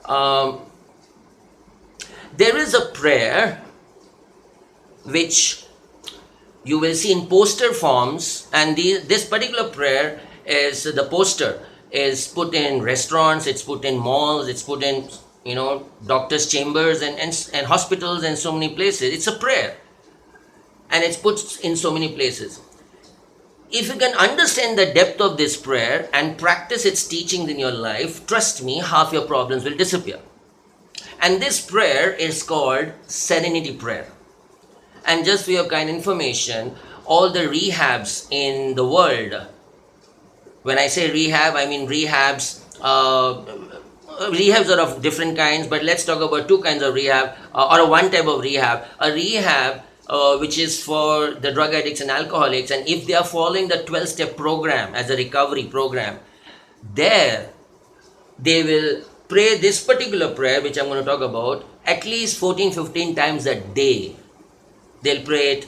Um, there is a prayer which you will see in poster forms, and this particular prayer is the poster is put in restaurants, it's put in malls, it's put in doctors' chambers and hospitals and so many places. It's a prayer, and it's put in so many places. If you can understand the depth of this prayer and practice its teachings in your life, trust me, half your problems will disappear. And this prayer is called Serenity Prayer. And just for your kind information, all the rehabs in the world, when I say rehab, I mean rehabs. Rehabs are of different kinds, but let's talk about two kinds of rehab, or one type of rehab. A rehab which is for the drug addicts and alcoholics, and if they are following the 12-step program as a recovery program, there they will pray this particular prayer, which I'm going to talk about, at least 14-15 times a day. They'll pray it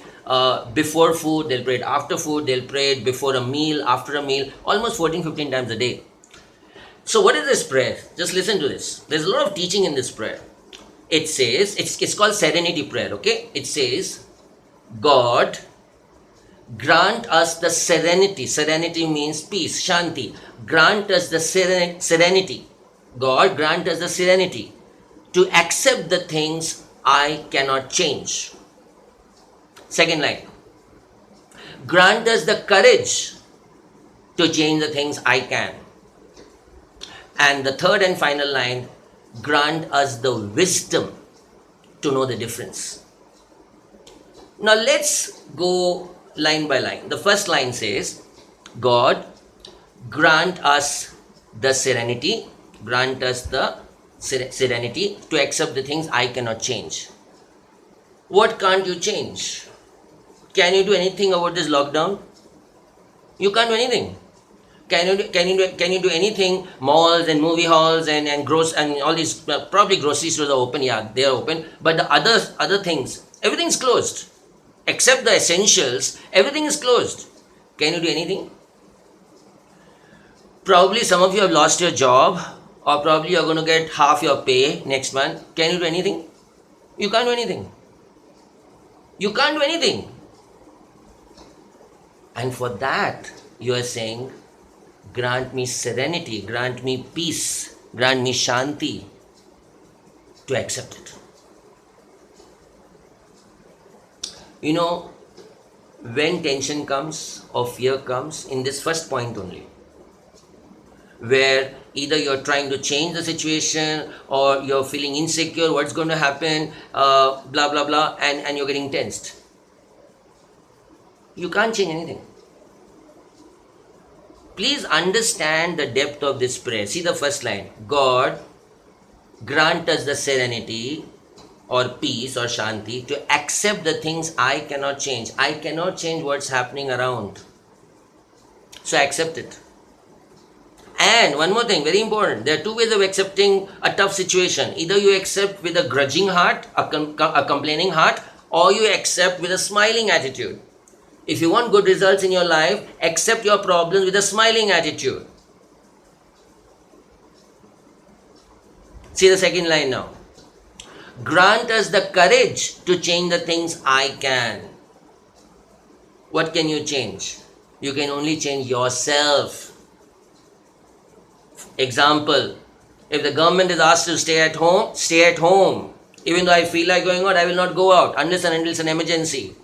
before food, they'll pray it after food, they'll pray it before a meal, after a meal, almost 14-15 times a day. So what is this prayer? Just listen to this. There's a lot of teaching in this prayer. It says, it's called Serenity Prayer, okay? It says, God, grant us the serenity. Serenity means peace, shanti. Grant us the serenity. God, grant us the serenity to accept the things I cannot change. Second line, grant us the courage to change the things I can. And the third and final line, grant us the wisdom to know the difference. Now let's go line by line. The first line says, God, grant us the serenity, grant us the serenity to accept the things I cannot change. What can't you change? Can you do anything about this lockdown? You can't do anything. Can you do anything? Malls and movie halls and all these probably grocery stores are open. Yeah, they are open. But the other things, everything's closed. Except the essentials, everything is closed. Can you do anything? Probably some of you have lost your job, or probably you're going to get half your pay next month. Can you do anything? You can't do anything. You can't do anything. And for that, you are saying, grant me serenity, grant me peace, grant me shanti to accept it. You know, when tension comes or fear comes, in this first point only, where either you're trying to change the situation or you're feeling insecure, what's going to happen, blah, blah, blah, and you're getting tensed. You can't change anything. Please understand the depth of this prayer. See the first line. God, grant us the serenity or peace or shanti to accept the things I cannot change. I cannot change what's happening around. So accept it. And one more thing, very important. There are two ways of accepting a tough situation. Either you accept with a grudging heart, a complaining heart, or you accept with a smiling attitude. If you want good results in your life, accept your problems with a smiling attitude. See the second line now. Grant us the courage to change the things I can. What can you change? You can only change yourself. Example, if the government is asked to stay at home, stay at home. Even though I feel like going out, I will not go out unless and until it's an emergency.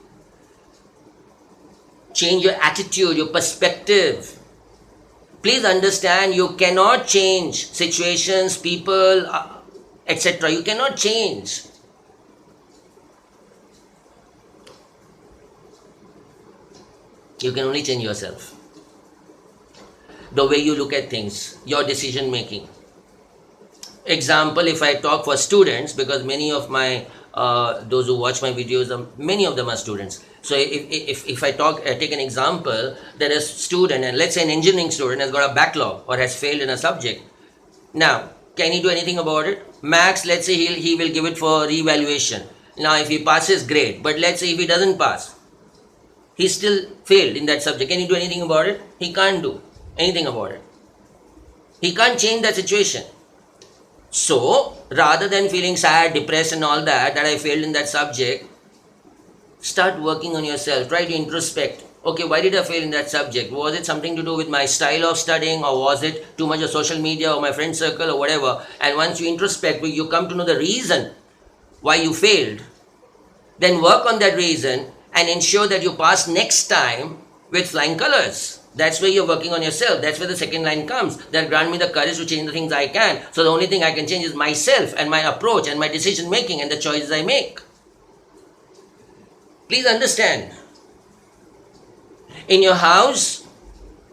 Change your attitude, your perspective. Please understand, you cannot change situations, people, etc. You cannot change. You can only change yourself. The way you look at things, your decision making. Example, if I talk for students, because many of my those who watch my videos, many of them are students. So if I take an example, there is a student, and let's say an engineering student has got a backlog or has failed in a subject. Now, can he do anything about it? Max, let's say he will give it for reevaluation. Now, if he passes, great. But let's say if he doesn't pass, he still failed in that subject. Can he do anything about it? He can't do anything about it. He can't change that situation. So rather than feeling sad, depressed and all that I failed in that subject, start working on yourself. Try to introspect. Okay, why did I fail in that subject? Was it something to do with my style of studying, or was it too much of social media or my friend circle or whatever? And once you introspect, you come to know the reason why you failed. Then work on that reason and ensure that you pass next time with flying colors. That's where you're working on yourself. That's where the second line comes. That grant me the courage to change the things I can. So the only thing I can change is myself and my approach and my decision making and the choices I make. Please understand. In your house,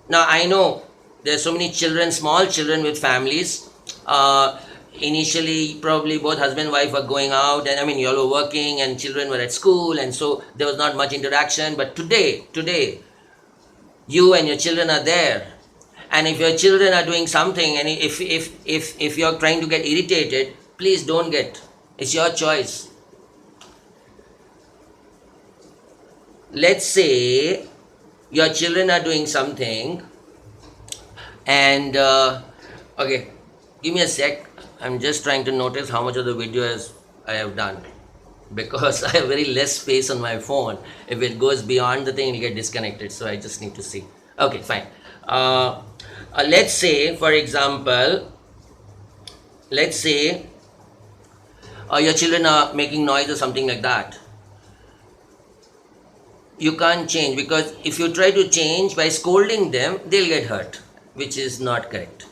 now I know there's so many children, small children with families. Initially, probably both husband and wife were going out, and I mean, you all were working, and children were at school, and so there was not much interaction. But today, you and your children are there, and if your children are doing something, and if you're trying to get irritated, please don't get. It's your choice. Let's say your children are doing something, and okay, give me a sec. I'm just trying to notice how much of the video I have done, because I have very less space on my phone. If it goes beyond the thing, it'll get disconnected. So I just need to see. Okay, fine. Let's say, for example, let's say your children are making noise or something like that. You can't change, because if you try to change by scolding them, they'll get hurt, which is not correct.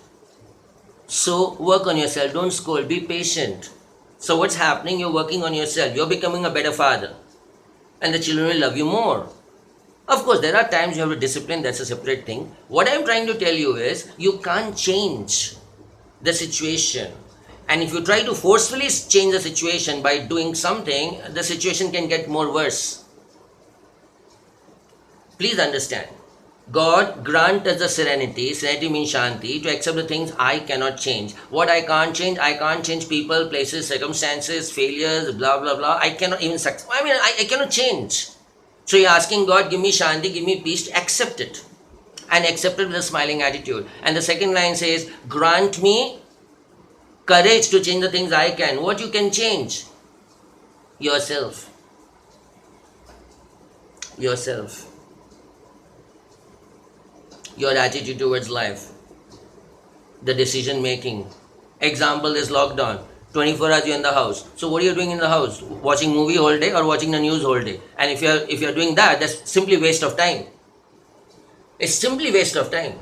So work on yourself. Don't scold. Be patient. So what's happening? You're working on yourself. You're becoming a better father, and the children will love you more. Of course, there are times you have to discipline. That's a separate thing. What I'm trying to tell you is, you can't change the situation. And if you try to forcefully change the situation by doing something, the situation can get more worse. Please understand. God grant us the serenity means Shanti, to accept the things I cannot change. What I can't change people, places, circumstances, failures, blah, blah, blah. I cannot even, I cannot change. So you're asking God, give me Shanti, give me peace, to accept it. And accept it with a smiling attitude. And the second line says, grant me courage to change the things I can. What you can change? Yourself. Yourself. Your attitude towards life, the decision making. Example is lockdown. 24 hours you're in the house. So what are you doing in the house? Watching movie whole day or watching the news whole day? And if you're doing that, that's simply waste of time. It's simply waste of time.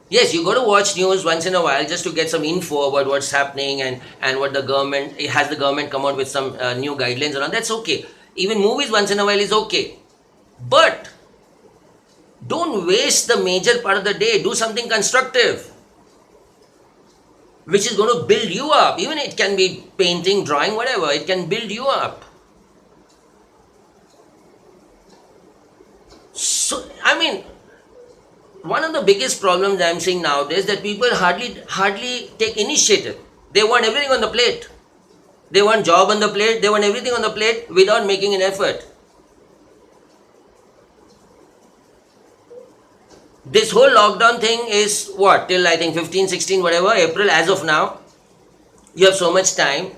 Yes, you got to watch news once in a while just to get some info about what's happening and what the government, has the government come out with some new guidelines and all. That's okay. Even movies once in a while is okay. But don't waste the major part of the day. Do something constructive, which is going to build you up. Even it can be painting, drawing, whatever. It can build you up. So, I mean, one of the biggest problems I'm seeing nowadays is that people hardly take initiative. They want everything on the plate. They want job on the plate. They want everything on the plate without making an effort. This whole lockdown thing is what? Till I think 15, 16, whatever, April as of now. You have so much time.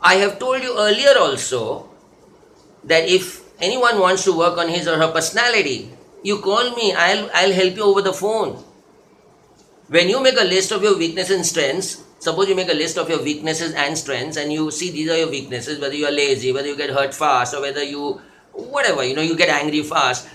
I have told you earlier also that if anyone wants to work on his or her personality, you call me. I'll help you over the phone. When you make a list of your weaknesses and strengths, suppose you make a list of your weaknesses and strengths and you see these are your weaknesses, whether you are lazy, whether you get hurt fast, or whether you, whatever, you get angry fast.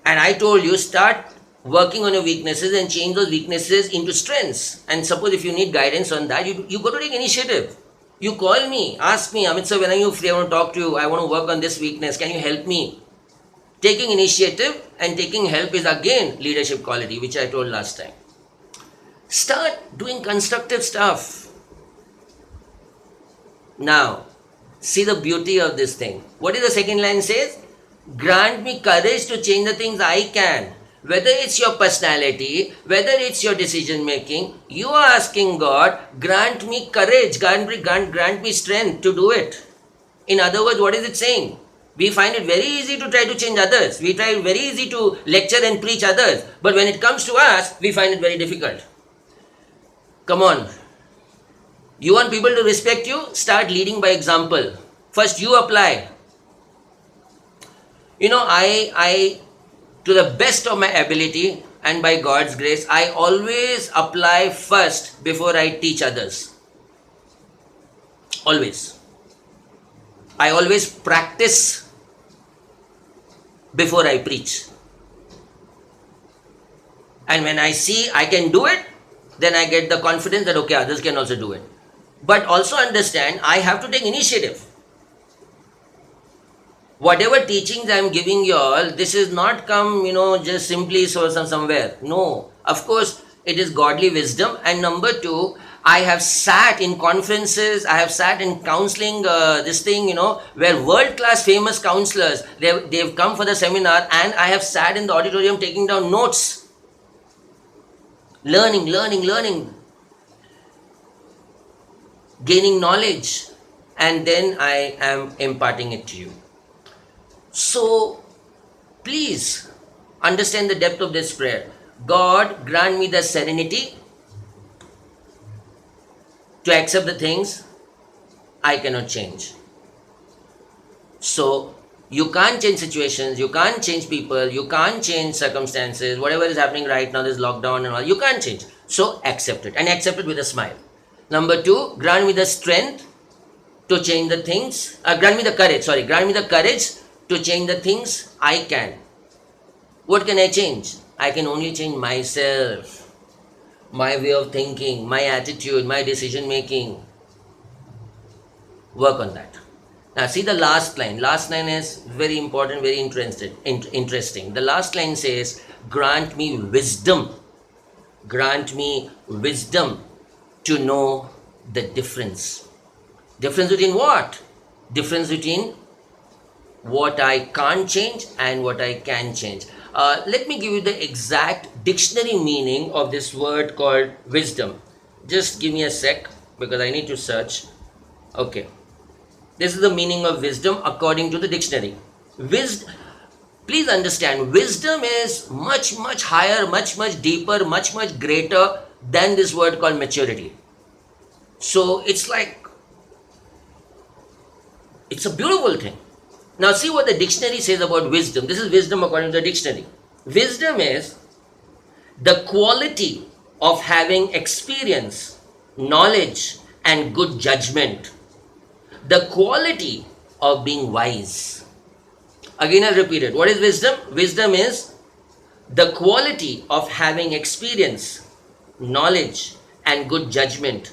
And I told you, start working on your weaknesses and change those weaknesses into strengths. And suppose if you need guidance on that, you got to take initiative. You call me, ask me, Amit sir, when are you free? I want to talk to you. I want to work on this weakness. Can you help me? Taking initiative and taking help is again leadership quality, which I told last time. Start doing constructive stuff. Now, see the beauty of this thing. What is the second line says? Grant me courage to change the things I can. Whether it's your personality, whether it's your decision making, you are asking God, grant me courage, grant me strength to do it. In other words, what is it saying? We find it very easy to try to change others. We try very easy to lecture and preach others. But when it comes to us, we find it very difficult. Come on. You want people to respect you? Start leading by example. First you apply. I to the best of my ability and by God's grace, I always apply first before I teach others. Always. I always practice before I preach. And when I see I can do it, then I get the confidence that okay, others can also do it. But also understand, I have to take initiative. Whatever teachings I am giving you all, this is not come, just simply somewhere. No. Of course, it is godly wisdom. And number two, I have sat in conferences, I have sat in counseling, where world-class famous counselors, they've come for the seminar, and I have sat in the auditorium taking down notes. Learning. Gaining knowledge. And then I am imparting it to you. So, please understand the depth of this prayer. God, grant me the serenity to accept the things I cannot change. So, you can't change situations, you can't change people, you can't change circumstances, whatever is happening right now, this lockdown and all, you can't change. So, accept it, and accept it with a smile. Number two, grant me the strength to change the things, grant me the courage to change the things I can. What can I change? I can only change myself, my way of thinking, my attitude, my decision making. Work on that. Now see the last line. Last line is very important, very interesting. The last line says, grant me wisdom. Grant me wisdom to know the difference. Difference between what? Difference between what I can't change and what I can change. Let me give you the exact dictionary meaning of this word called wisdom. Just give me a sec because I need to search. Okay. This is the meaning of wisdom according to the dictionary. Please understand, wisdom is much higher, much deeper, much greater than this word called maturity. So it's a beautiful thing. Now see what the dictionary says about wisdom. This is wisdom according to the dictionary. Wisdom is the quality of having experience, knowledge, and good judgment. The quality of being wise. Again, I'll repeat it. What is wisdom? Wisdom is the quality of having experience, knowledge, and good judgment.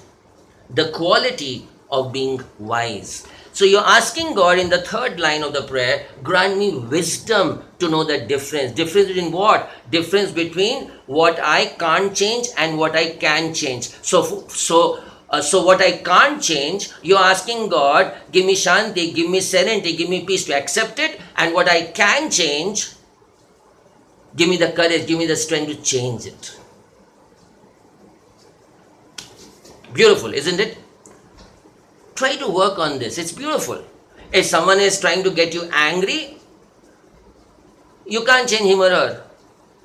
The quality of being wise. So you're asking God in the third line of the prayer, grant me wisdom to know the difference. Difference between what? Difference between what I can't change and what I can change. So what I can't change, you're asking God, give me shanti, give me serenity, give me peace to accept it. And what I can change, give me the courage, give me the strength to change it. Beautiful, isn't it? Try to work on this. It's beautiful. If someone is trying to get you angry, you can't change him or her.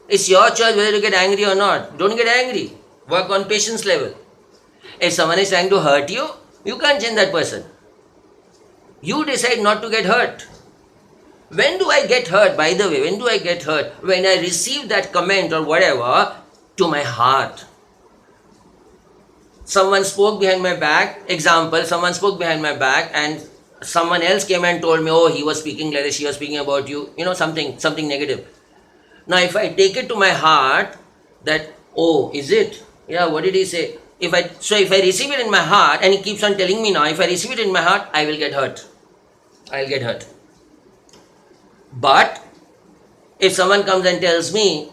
It's your choice whether to get angry or not. Don't get angry. Work on patience level. If someone is trying to hurt you, you can't change that person. You decide not to get hurt. When do I get hurt? By the way, when do I get hurt? When I receive that comment or whatever to my heart. Someone spoke behind my back, example, someone spoke behind my back and someone else came and told me, oh, he was speaking like this, she was speaking about you, something negative. Now, if I take it to my heart that, oh, is it? Yeah, what did he say? If I receive it in my heart, and he keeps on telling me now, if I receive it in my heart, I will get hurt. I'll get hurt. But, if someone comes and tells me,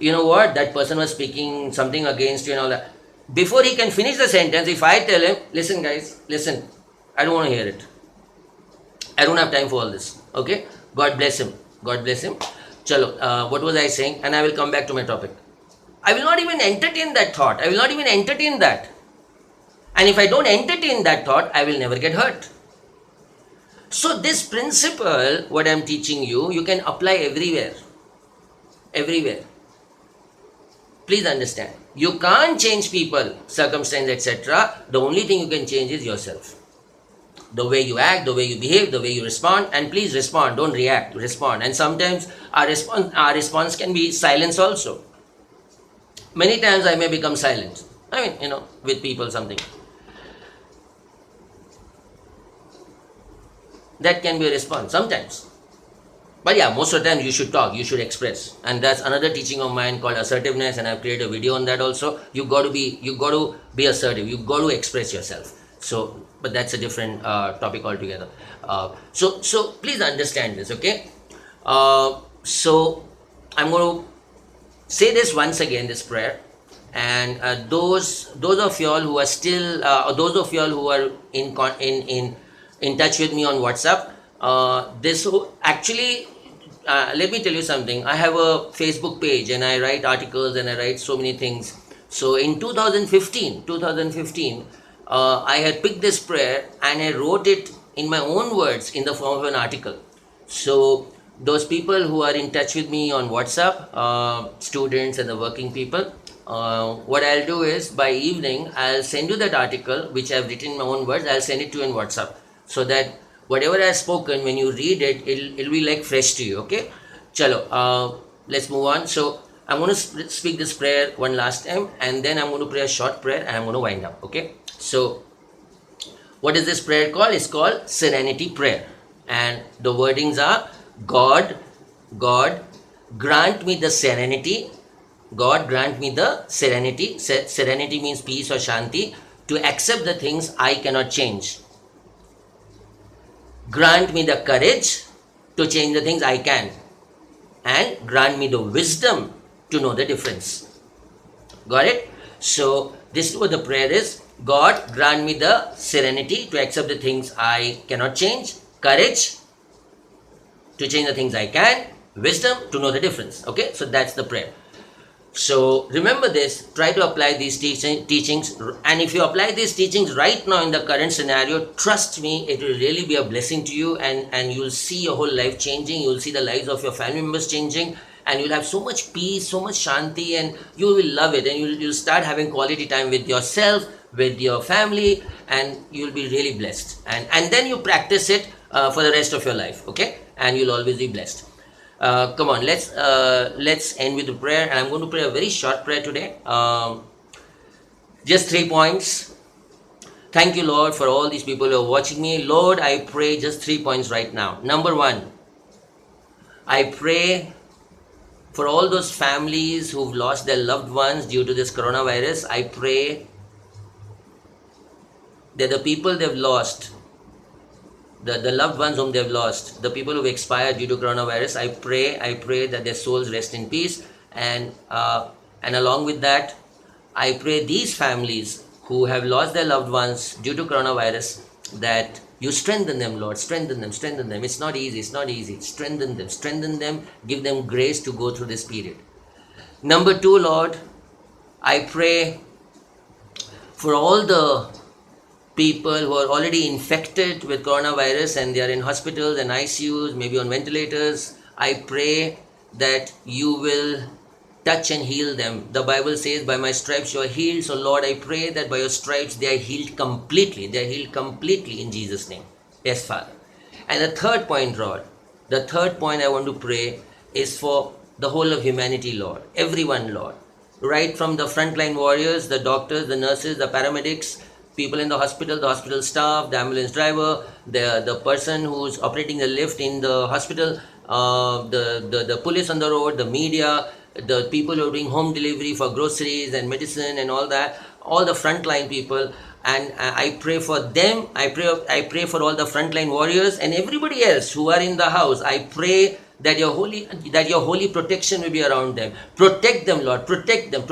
you know what, that person was speaking something against you and all that, before he can finish the sentence, if I tell him, listen guys, listen, I don't want to hear it. I don't have time for all this. Okay? God bless him. God bless him. Chalo, what was I saying? And I will come back to my topic. I will not even entertain that thought. I will not even entertain that. And if I don't entertain that thought, I will never get hurt. So this principle, what I am teaching you, you can apply everywhere. Everywhere. Please understand. You can't change people, circumstance, etc. The only thing you can change is yourself. The way you act, the way you behave, the way you respond, and please respond, don't react, respond. And sometimes our response can be silence also. Many times I may become silent. I mean, with people something. That can be a response sometimes. But yeah, most of the time you should talk, you should express. And that's another teaching of mine called assertiveness, and I've created a video on that also. You got to be assertive. You got to express yourself. So, but that's a different topic altogether. So please understand this, okay? So I'm going to say this once again, this prayer, and those of y'all who are still, those of y'all who are in touch with me on WhatsApp, actually, let me tell you something. I have a Facebook page and I write articles and I write so many things. So in 2015, I had picked this prayer and I wrote it in my own words in the form of an article. So those people who are in touch with me on WhatsApp, students and the working people, what I'll do is by evening I'll send you that article which I've written in my own words. I'll send it to you in WhatsApp, so that whatever I've spoken, when you read it, it'll be like fresh to you. Okay, chalo, let's move on. So I'm going to speak this prayer one last time, and then I'm going to pray a short prayer, and I'm going to wind up. Okay, so what is this prayer called? It's called Serenity Prayer, and the wordings are: God, grant me the serenity. God, grant me the serenity. Serenity means peace or shanti, to accept the things I cannot change. Grant me the courage to change the things I can, and grant me the wisdom to know the difference. Got it? So this is what the prayer is. God, grant me the serenity to accept the things I cannot change, courage to change the things I can, wisdom to know the difference. Okay, so that's the prayer. So remember this, try to apply these teachings, and if you apply these teachings right now in the current scenario, trust me, it will really be a blessing to you, and you'll see your whole life changing. You'll see the lives of your family members changing, and you'll have so much peace, so much shanti, and you will love it, and you'll start having quality time with yourself, with your family, and you'll be really blessed. And then you practice it for the rest of your life, okay? And you'll always be blessed. Come on, let's end with the prayer, and I'm going to pray a very short prayer today. Just 3 points. Thank you, Lord, for all these people who are watching me. Lord, I pray just 3 points right now. Number 1, I pray for all those families who've lost their loved ones due to this coronavirus. I pray that the people they've lost, the loved ones whom they've lost, the people who've expired due to coronavirus, I pray that their souls rest in peace. And along with that, I pray these families who have lost their loved ones due to coronavirus, that you strengthen them, Lord. Strengthen them. It's not easy. Strengthen them. Give them grace to go through this period. Number 2, Lord, I pray for all the people who are already infected with coronavirus and they are in hospitals and ICUs, maybe on ventilators. I pray that you will touch and heal them. The Bible says, by my stripes you are healed. So Lord, I pray that by your stripes they are healed completely. They are healed completely in Jesus' name. Yes, Father. And the third point, Lord, the third point I want to pray is for the whole of humanity, Lord. Everyone, Lord. Right from the frontline warriors, the doctors, the nurses, the paramedics, people in the hospital staff, the ambulance driver, the person who's operating the lift in the hospital, the police on the road, the media, the people who are doing home delivery for groceries and medicine and all that, all the frontline people. And I pray for them. I pray for all the frontline warriors and everybody else who are in the house. I pray that your holy protection will be around them. Protect them, Lord. Protect them.